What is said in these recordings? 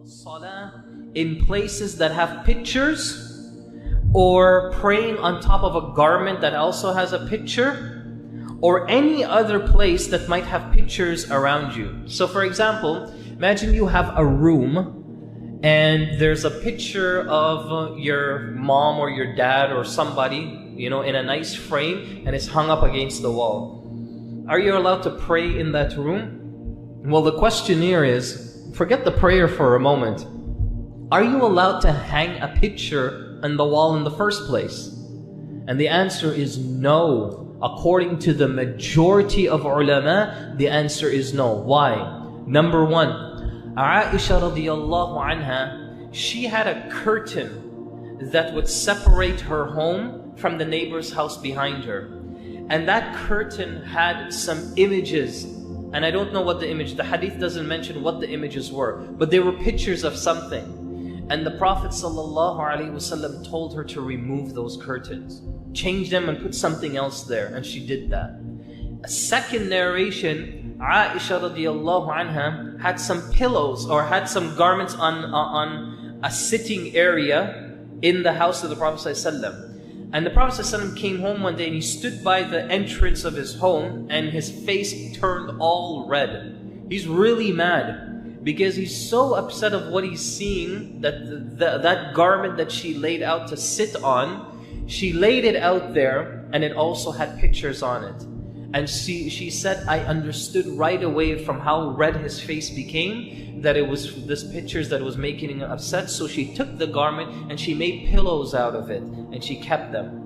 Salah in places that have pictures, or praying on top of a garment that also has a picture, or any other place that might have pictures around you. So for example, imagine you have a room and there's a picture of your mom or your dad or somebody, in a nice frame, and it's hung up against the wall. Are you allowed to pray in that room? Well, the question here is, forget the prayer for a moment. Are you allowed to hang a picture on the wall in the first place? And the answer is no. According to the majority of ulama, the answer is no. Why? Number one, Aisha radiallahu anha, she had a curtain that would separate her home from the neighbor's house behind her. And that curtain had some images. And I don't know what the hadith doesn't mention what the images were, but they were pictures of something. And the Prophet ﷺ told her to remove those curtains, change them and put something else there, and she did that. A second narration, Aisha radiallahu anha had some pillows or had some garments on a sitting area in the house of the Prophet ﷺ. And the Prophet ﷺ came home one day and he stood by the entrance of his home and his face turned all red. He's really mad because he's so upset of what he's seeing, that that garment that she laid out to sit on, she laid it out there and it also had pictures on it. And she said, I understood right away from how red his face became that it was this pictures that was making him upset. So she took the garment and she made pillows out of it and she kept them.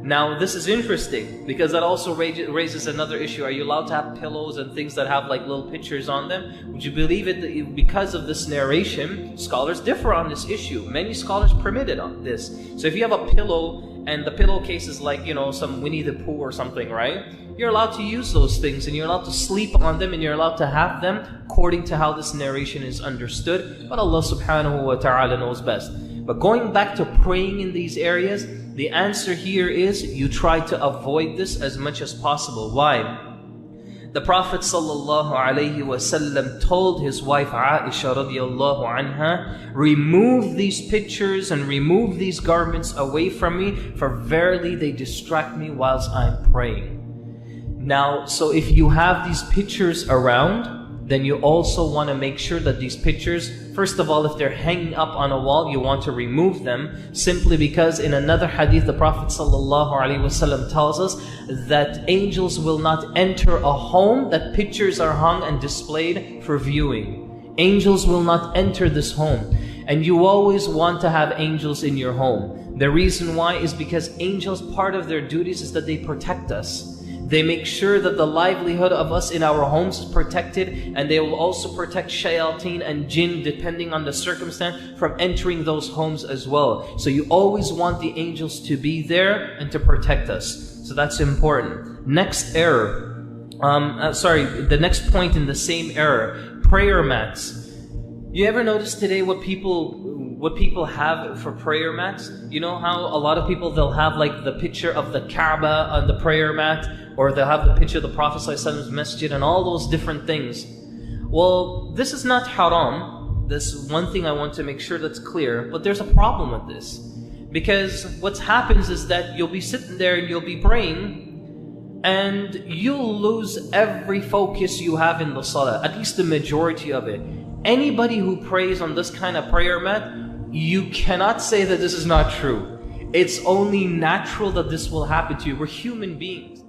Now this is interesting because that also raises another issue. Are you allowed to have pillows and things that have like little pictures on them? Would you believe it that because of this narration, scholars differ on this issue. Many scholars permitted on this. So if you have a pillow and the pillowcase is like, some Winnie the Pooh or something, right? You're allowed to use those things and you're allowed to sleep on them and you're allowed to have them according to how this narration is understood. But Allah subhanahu wa ta'ala knows best. But going back to praying in these areas, the answer here is you try to avoid this as much as possible. Why? The Prophet ﷺ told his wife Aisha radiallahu anha, remove these pictures and remove these garments away from me, for verily they distract me whilst I'm praying. Now, so if you have these pictures around, then you also want to make sure that these pictures, first of all, if they're hanging up on a wall, you want to remove them, simply because in another hadith, the Prophet ﷺ tells us that angels will not enter a home that pictures are hung and displayed for viewing. Angels will not enter this home. And you always want to have angels in your home. The reason why is because angels, part of their duties is that they protect us. They make sure that the livelihood of us in our homes is protected, and they will also protect shayateen and jinn, depending on the circumstance, from entering those homes as well. So you always want the angels to be there and to protect us. So that's important. Next error. The next point in the same error. Prayer mats. You ever notice today what people have for prayer mats? You know how a lot of people, they'll have like the picture of the Kaaba on the prayer mat, or they'll have the picture of the Prophet ﷺ's masjid and all those different things. Well, this is not haram. This one thing I want to make sure that's clear, but there's a problem with this. Because what happens is that you'll be sitting there and you'll be praying and you'll lose every focus you have in the salah, at least the majority of it. Anybody who prays on this kind of prayer mat, you cannot say that this is not true. It's only natural that this will happen to you. We're human beings.